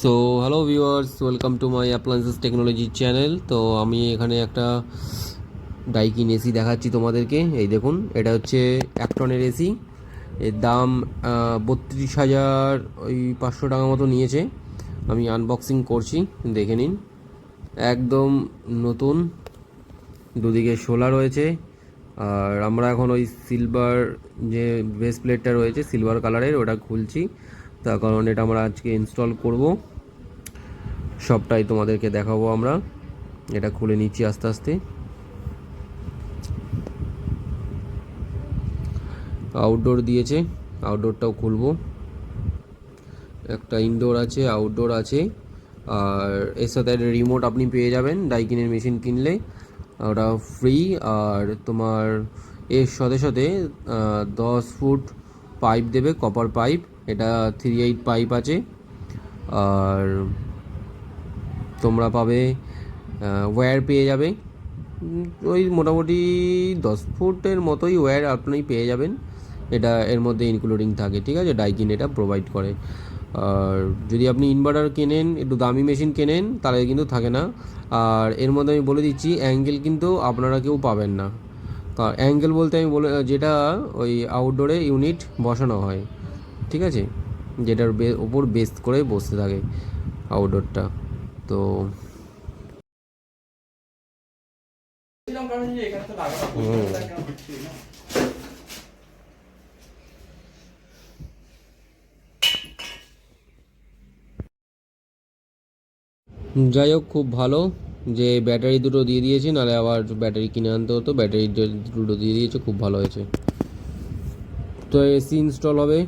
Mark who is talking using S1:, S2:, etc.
S1: So hello viewers, welcome to my appliances technology channel. তো আমি এখানে একটা ডাইকিন এসি দেখাচ্ছি তোমাদেরকে। এই দেখুন, এটা হচ্ছে 1 টনের এসি। এর দাম 32,000 ওই 500 টাকা মতো নিয়েছে। আমি আনবক্সিং করছি, দেখে নিন। একদম নতুন, দুদিকে শোলা রয়েছে। আর আমরা এখন ওই সিলভার যে বেস প্লেটটা রয়েছে সিলভার কালারের, ওটা খুলছি, তার কারণ এটা আমরা আজকে ইনস্টল করব। সবটাই তোমাদেরকে দেখাবো আমরা। এটা খুলে নিচ্ছি আস্তে আস্তে। আউটডোর দিয়েছে, আউটডোরটাও খুলবো। একটা ইনডোর আছে, আউটডোর আছে। আর এর সাথে একটা রিমোট আপনি পেয়ে যাবেন ডাইকিনের মেশিন কিনলে, ওটা ফ্রি। আর তোমার এর সাথে সাথে 10 ফুট পাইপ দেবে, কপার পাইপ। এটা 3/8 পাইপ আছে। আর তোমরা পাবে ওয়্যার পেয়ে যাবে, ওই মোটামুটি 10 ফুটের মতোই ওয়্যার আপনি পেয়ে যাবেন। এটা এর মধ্যে ইনক্লুডিং থাকে, ঠিক আছে। ডাইকিন এটা প্রোভাইড করে। আর যদি আপনি ইনভার্টার কেনেন, একটু দামি মেশিন কেনেন, তাহলে কিন্তু থাকে না। আর এর মধ্যে আমি বলে দিচ্ছি, অ্যাঙ্গেল কিন্তু আপনারা কেউ পাবেন না। অ্যাঙ্গেল বলতে আমি বলে, যেটা ওই আউটডোরে ইউনিট বসানো হয়, ঠিক আছে, যেটার ওপর বেস করে বসতে থাকে আউটডোরটা। তো যাই হোক, খুব ভালো যে ব্যাটারি দুটো দিয়ে দিয়েছে, নাহলে আবার ব্যাটারি কিনে আনতে হতো। ব্যাটারি দুটো দিয়ে দিয়েছে, খুব ভালো হয়েছে। তো এসি ইনস্টল হবে।